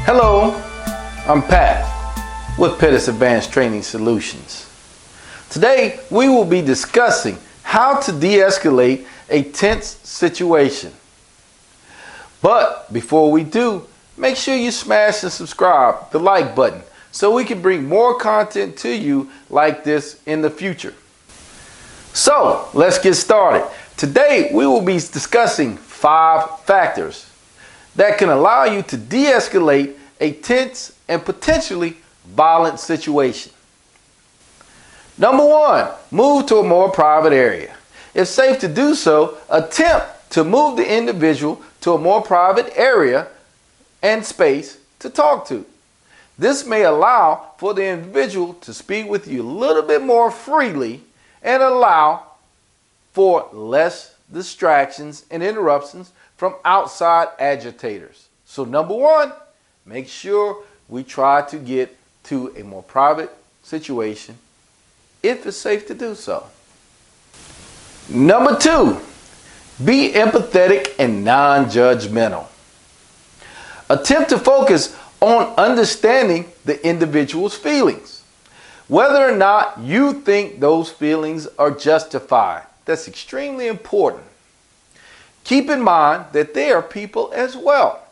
Hello, I'm Pat with Pettis Advanced Training Solutions. Today we will be discussing how to de-escalate a tense situation. But before we do, make sure you smash and subscribe the like button so we can bring more content to you like this in the future. So let's get started. Today we will be discussing 5 factors that can allow you to de-escalate a tense and potentially violent situation. Number 1, move to a more private area. If safe to do so, attempt to move the individual to a more private area and space to talk to. This may allow for the individual to speak with you a little bit more freely and allow for less distractions and interruptions from outside agitators. So number 1, make sure we try to get to a more private situation if it's safe to do so. Number 2, be empathetic and non-judgmental. Attempt to focus on understanding the individual's feelings, whether or not you think those feelings are justified. That's extremely important. Keep in mind that they are people as well.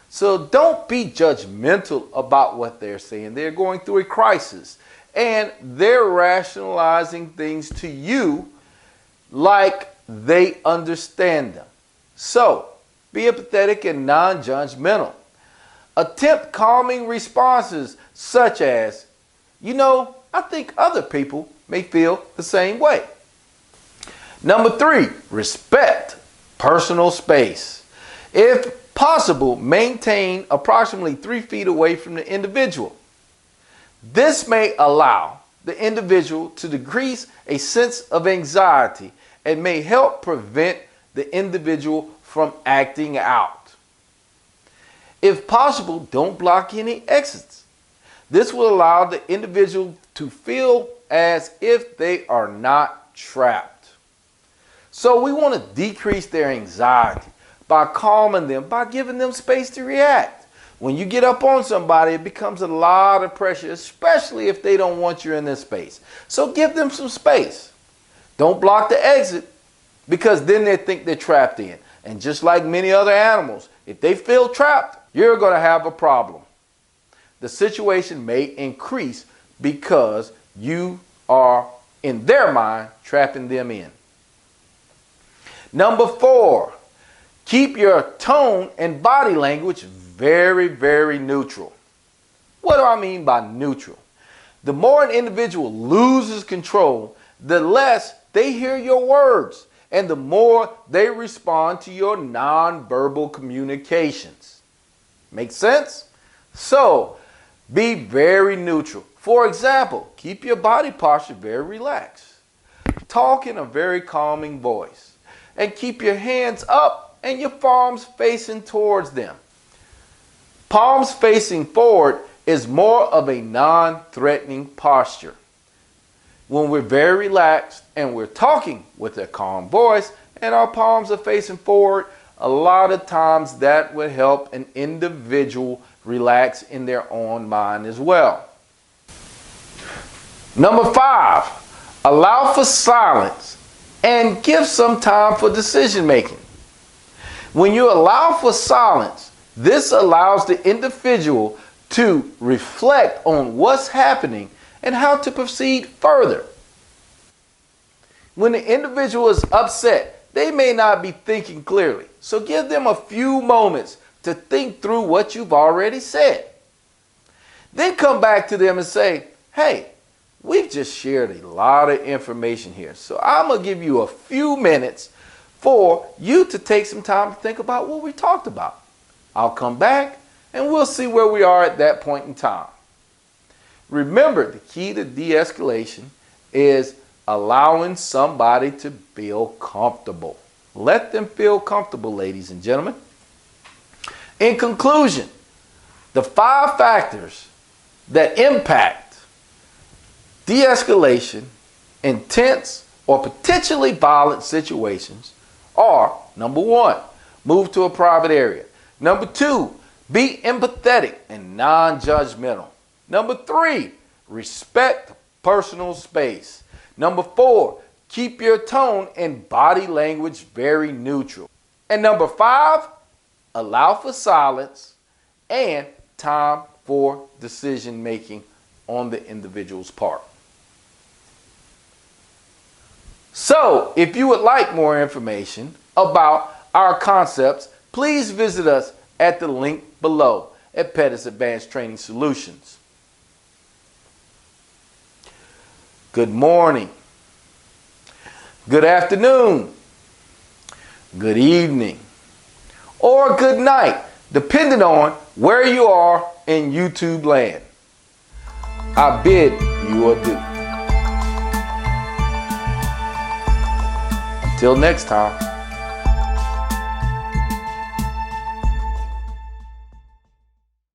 So don't be judgmental about what they're saying. They're going through a crisis and they're rationalizing things to you like they understand them. So be empathetic and non-judgmental. Attempt calming responses such as, I think other people may feel the same way. Number 3, respect personal space. If possible, maintain approximately 3 feet away from the individual. This may allow the individual to decrease a sense of anxiety and may help prevent the individual from acting out. If possible, don't block any exits. This will allow the individual to feel as if they are not trapped. So we want to decrease their anxiety by calming them, by giving them space to react. When you get up on somebody, it becomes a lot of pressure, especially if they don't want you in this space. So give them some space. Don't block the exit, because then they think they're trapped in. And just like many other animals, if they feel trapped, you're going to have a problem. The situation may increase because you are, in their mind, trapping them in. Number 4, keep your tone and body language very, very neutral. What do I mean by neutral? The more an individual loses control, the less they hear your words and the more they respond to your nonverbal communications. Make sense? So, be very neutral. For example, keep your body posture very relaxed. Talk in a very calming voice. And keep your hands up and your palms facing towards them. Palms facing forward is more of a non-threatening posture. When we're very relaxed and we're talking with a calm voice and our palms are facing forward, a lot of times that will help an individual relax in their own mind as well. Number 5, allow for silence and give some time for decision making. When you allow for silence, this allows the individual to reflect on what's happening and how to proceed further. When the individual is upset, they may not be thinking clearly. So give them a few moments to think through what you've already said. Then come back to them and say, hey, we've just shared a lot of information here. So I'm going to give you a few minutes for you to take some time to think about what we talked about. I'll come back and we'll see where we are at that point in time. Remember, the key to de-escalation is allowing somebody to feel comfortable. Let them feel comfortable, ladies and gentlemen. In conclusion, the 5 factors that impact de-escalation in tense or potentially violent situations are: number 1, move to a private area. Number 2, Be empathetic and non-judgmental. Number 3, respect personal space. Number 4, keep your tone and body language very neutral. And number 5, allow for silence and time for decision making on the individual's part. So, if you would like more information about our concepts, please visit us at the link below at Pettis Advanced Training Solutions. Good morning, good afternoon, good evening, or good night, depending on where you are in YouTube land. I bid you adieu. Until next time.